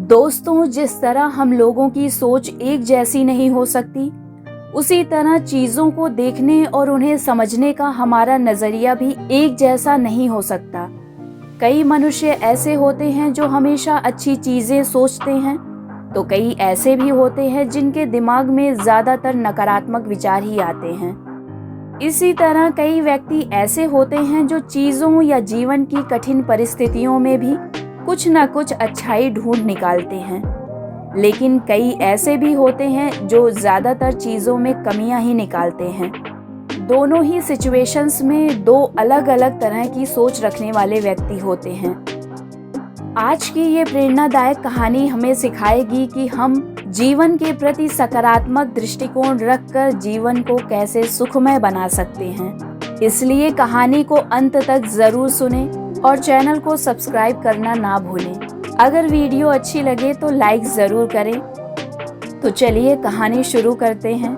दोस्तों, जिस तरह हम लोगों की सोच एक जैसी नहीं हो सकती, उसी तरह चीज़ों को देखने और उन्हें समझने का हमारा नज़रिया भी एक जैसा नहीं हो सकता। कई मनुष्य ऐसे होते हैं जो हमेशा अच्छी चीज़ें सोचते हैं, तो कई ऐसे भी होते हैं जिनके दिमाग में ज़्यादातर नकारात्मक विचार ही आते हैं। इसी तरह कई व्यक्ति ऐसे होते हैं जो चीज़ों या जीवन की कठिन परिस्थितियों में भी कुछ न कुछ अच्छाई ढूंढ निकालते हैं, लेकिन कई ऐसे भी होते हैं जो ज़्यादातर चीज़ों में कमियां ही निकालते हैं। दोनों ही सिचुएशंस में दो अलग अलग तरह की सोच रखने वाले व्यक्ति होते हैं। आज की ये प्रेरणादायक कहानी हमें सिखाएगी कि हम जीवन के प्रति सकारात्मक दृष्टिकोण रखकर जीवन को कैसे सुखमय बना सकते हैं। इसलिए कहानी को अंत तक ज़रूर सुनें और चैनल को सब्सक्राइब करना ना भूलें। अगर वीडियो अच्छी लगे तो लाइक ज़रूर करें। तो चलिए कहानी शुरू करते हैं।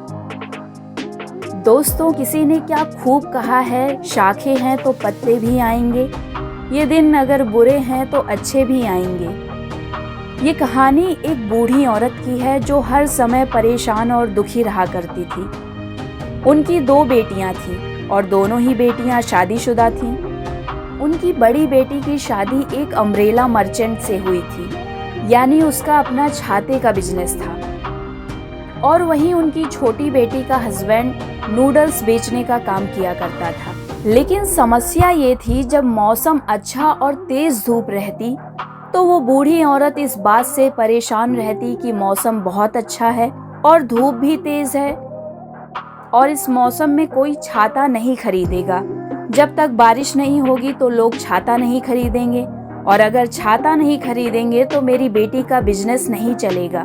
दोस्तों, किसी ने क्या खूब कहा है, शाखें हैं तो पत्ते भी आएंगे, ये दिन अगर बुरे हैं तो अच्छे भी आएंगे। ये कहानी एक बूढ़ी औरत की है जो हर समय परेशान और दुखी रहा करती थी। उनकी दो बेटियां थीं और दोनों ही बेटियां शादीशुदा थीं। उनकी बड़ी बेटी की शादी एक अम्ब्रेला मर्चेंट से हुई थी, यानी उसका अपना छाते का बिजनेस था। और वहीं उनकी छोटी बेटी का हस्बैंड नूडल्स बेचने का काम किया करता था। लेकिन समस्या ये थी, जब मौसम अच्छा और तेज धूप रहती तो वो बूढ़ी औरत इस बात से परेशान रहती कि मौसम बहुत अच्छा है और धूप भी तेज है और इस मौसम में कोई छाता नहीं खरीदेगा। जब तक बारिश नहीं होगी तो लोग छाता नहीं खरीदेंगे, और अगर छाता नहीं खरीदेंगे तो मेरी बेटी का बिजनेस नहीं चलेगा,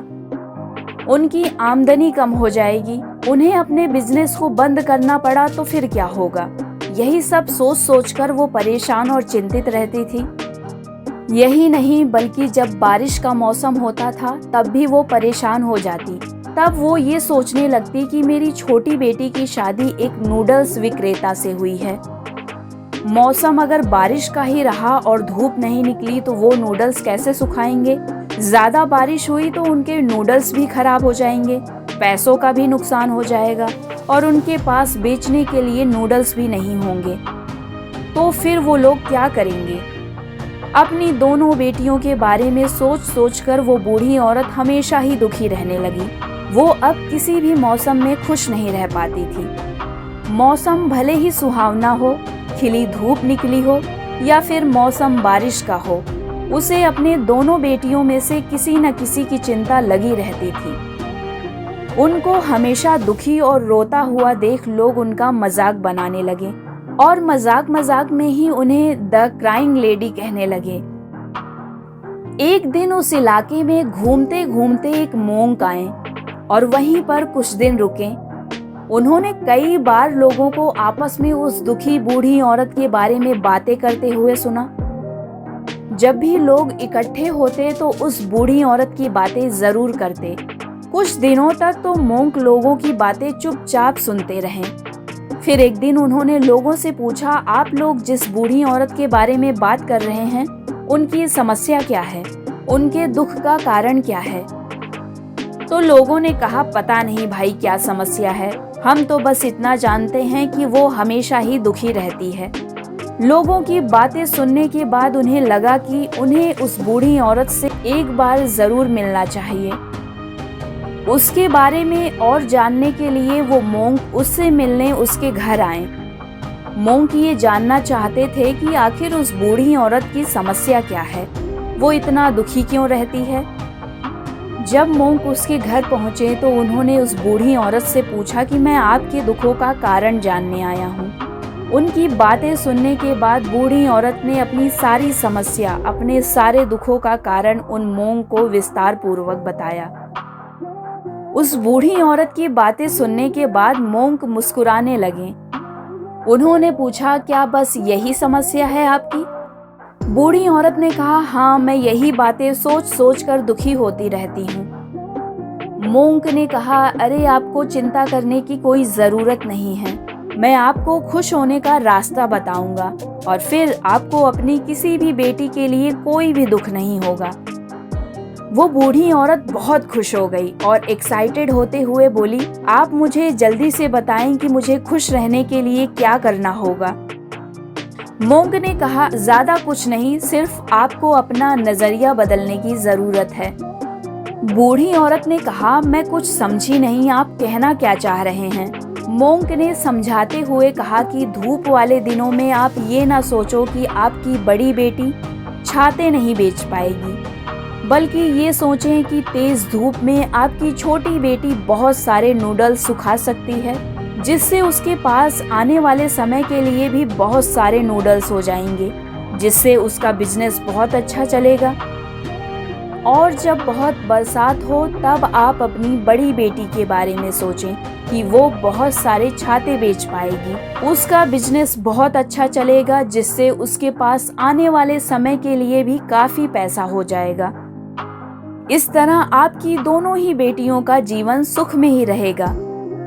उनकी आमदनी कम हो जाएगी, उन्हें अपने बिजनेस को बंद करना पड़ा तो फिर क्या होगा। यही सब सोच सोचकर वो परेशान और चिंतित रहती थी। यही नहीं, बल्कि जब बारिश का मौसम होता था तब भी वो परेशान हो जाती। तब वो ये सोचने लगती कि मेरी छोटी बेटी की शादी एक नूडल्स विक्रेता से हुई है। मौसम अगर बारिश का ही रहा और धूप नहीं निकली तो वो नूडल्स कैसे सुखाएंगे। ज़्यादा बारिश हुई तो उनके नूडल्स भी खराब हो जाएंगे, पैसों का भी नुकसान हो जाएगा और उनके पास बेचने के लिए नूडल्स भी नहीं होंगे। तो फिर वो लोग क्या करेंगे। अपनी दोनों बेटियों के बारे में सोच सोचकर वो बूढ़ी औरत हमेशा ही दुखी रहने लगी। वो अब किसी भी मौसम में खुश नहीं रह पाती थी। मौसम भले ही सुहावना हो, खिली धूप निकली हो या फिर मौसम बारिश का हो, उसे अपने दोनों बेटियों में से किसी न किसी की चिंता लगी रहती थी। उनको हमेशा दुखी और रोता हुआ देख लोग उनका मजाक बनाने लगे और मजाक मजाक में ही उन्हें द क्राइंग लेडी कहने लगे। एक दिन उस इलाके में घूमते घूमते एक मोंक आए और वहीं पर कुछ दिन रुके। उन्होंने कई बार लोगों को आपस में उस दुखी बूढ़ी औरत के बारे में बातें करते हुए सुना। जब भी लोग इकट्ठे होते तो उस बूढ़ी औरत की बातें जरूर करते। कुछ दिनों तक तो मोंक लोगों की बातें चुपचाप सुनते रहे। फिर एक दिन उन्होंने लोगों से पूछा, आप लोग जिस बूढ़ी औरत के बारे में बात कर रहे हैं, उनकी समस्या क्या है, उनके दुख का कारण क्या है। तो लोगों ने कहा, पता नहीं भाई क्या समस्या है, हम तो बस इतना जानते हैं कि वो हमेशा ही दुखी रहती है। लोगों की बातें सुनने के बाद उन्हें लगा कि उन्हें उस बूढ़ी औरत से एक बार जरूर मिलना चाहिए। उसके बारे में और जानने के लिए वो मोंक उससे मिलने उसके घर आए। मोंक ये जानना चाहते थे कि आखिर उस बूढ़ी औरत की समस्या क्या है, वो इतना दुखी क्यों रहती है। जब मोंक उसके घर पहुंचे तो उन्होंने उस बूढ़ी औरत से पूछा कि मैं आपके दुखों का कारण जानने आया हूँ। उनकी बातें सुनने के बाद बूढ़ी औरत ने अपनी सारी समस्या, अपने सारे दुखों का कारण उन मोंक को विस्तार पूर्वक बताया। उस बूढ़ी औरत की बातें सुनने के बाद मोंक मुस्कुराने लगे। उन्होंने पूछा, क्या बस यही समस्या है आपकी? बूढ़ी औरत ने कहा, हाँ, मैं यही बातें सोच सोच कर दुखी होती रहती हूँ। मोंक ने कहा, अरे आपको चिंता करने की कोई ज़रूरत नहीं है, मैं आपको खुश होने का रास्ता बताऊंगा और फिर आपको अपनी किसी भी बेटी के लिए कोई भी दुख नहीं होगा। वो बूढ़ी औरत बहुत खुश हो गई और एक्साइटेड होते हुए बोली, आप मुझे जल्दी से बताएं कि मुझे खुश रहने के लिए क्या करना होगा। मोंग ने कहा, ज्यादा कुछ नहीं, सिर्फ आपको अपना नजरिया बदलने की जरूरत है। बूढ़ी औरत ने कहा, मैं कुछ समझी नहीं, आप कहना क्या चाह रहे हैं। मोंग ने समझाते हुए कहा कि धूप वाले दिनों में आप ये ना सोचो कि आपकी बड़ी बेटी छाते नहीं बेच पाएगी, बल्कि ये सोचें कि तेज धूप में आपकी छोटी बेटी बहुत सारे नूडल्स सुखा सकती है, जिससे उसके पास आने वाले समय के लिए भी बहुत सारे नूडल्स हो जाएंगे, जिससे उसका बिजनेस बहुत अच्छा चलेगा। और जब बहुत बरसात हो तब आप अपनी बड़ी बेटी के बारे में सोचें कि वो बहुत सारे छाते बेच पाएगी, उसका बिजनेस बहुत अच्छा चलेगा, जिससे उसके पास आने वाले समय के लिए भी काफी पैसा हो जाएगा। इस तरह आपकी दोनों ही बेटियों का जीवन सुख में ही रहेगा।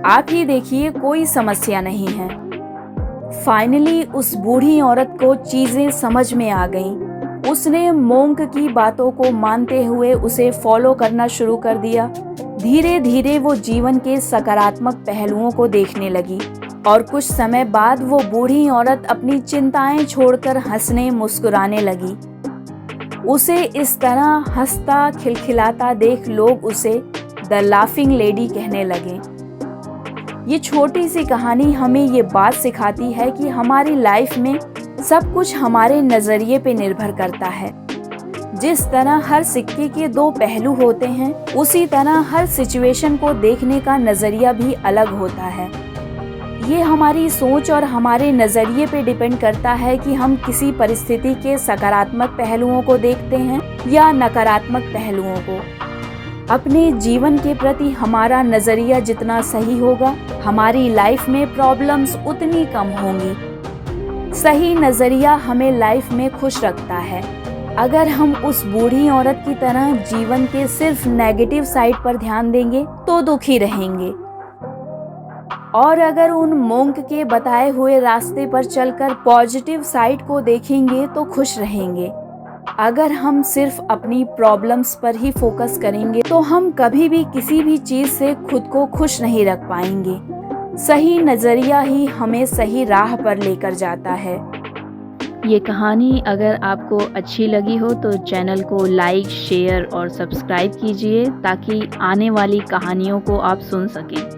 आप ही देखिए, कोई समस्या नहीं है। फाइनली उस बूढ़ी औरत को चीजें समझ में आ गईं। उसने मोंग की बातों को मानते हुए उसे फॉलो करना शुरू कर दिया। धीरे धीरे वो जीवन के सकारात्मक पहलुओं को देखने लगी और कुछ समय बाद वो बूढ़ी औरत अपनी चिंताएं छोड़कर हंसने मुस्कुराने लगी। उसे इस तरह हंसता खिलखिलाता देख लोग उसे द लाफिंग लेडी कहने लगे। ये छोटी सी कहानी हमें ये बात सिखाती है कि हमारी लाइफ में सब कुछ हमारे नजरिए पे निर्भर करता है। जिस तरह हर सिक्के के दो पहलू होते हैं, उसी तरह हर सिचुएशन को देखने का नजरिया भी अलग होता है। ये हमारी सोच और हमारे नजरिए पे डिपेंड करता है कि हम किसी परिस्थिति के सकारात्मक पहलुओं को देखते हैं या नकारात्मक पहलुओं को। अपने जीवन के प्रति हमारा नजरिया जितना सही होगा, हमारी लाइफ में प्रॉब्लम्स उतनी कम होंगी। सही नजरिया हमें लाइफ में खुश रखता है। अगर हम उस बूढ़ी औरत की तरह जीवन के सिर्फ नेगेटिव साइड पर ध्यान देंगे तो दुखी रहेंगे, और अगर उन मोंग के बताए हुए रास्ते पर चलकर पॉजिटिव साइड को देखेंगे तो खुश रहेंगे। अगर हम सिर्फ अपनी प्रॉब्लम्स पर ही फोकस करेंगे तो हम कभी भी किसी भी चीज से खुद को खुश नहीं रख पाएंगे। सही नजरिया ही हमें सही राह पर लेकर जाता है। ये कहानी अगर आपको अच्छी लगी हो तो चैनल को लाइक, शेयर और सब्सक्राइब कीजिए ताकि आने वाली कहानियों को आप सुन सकें।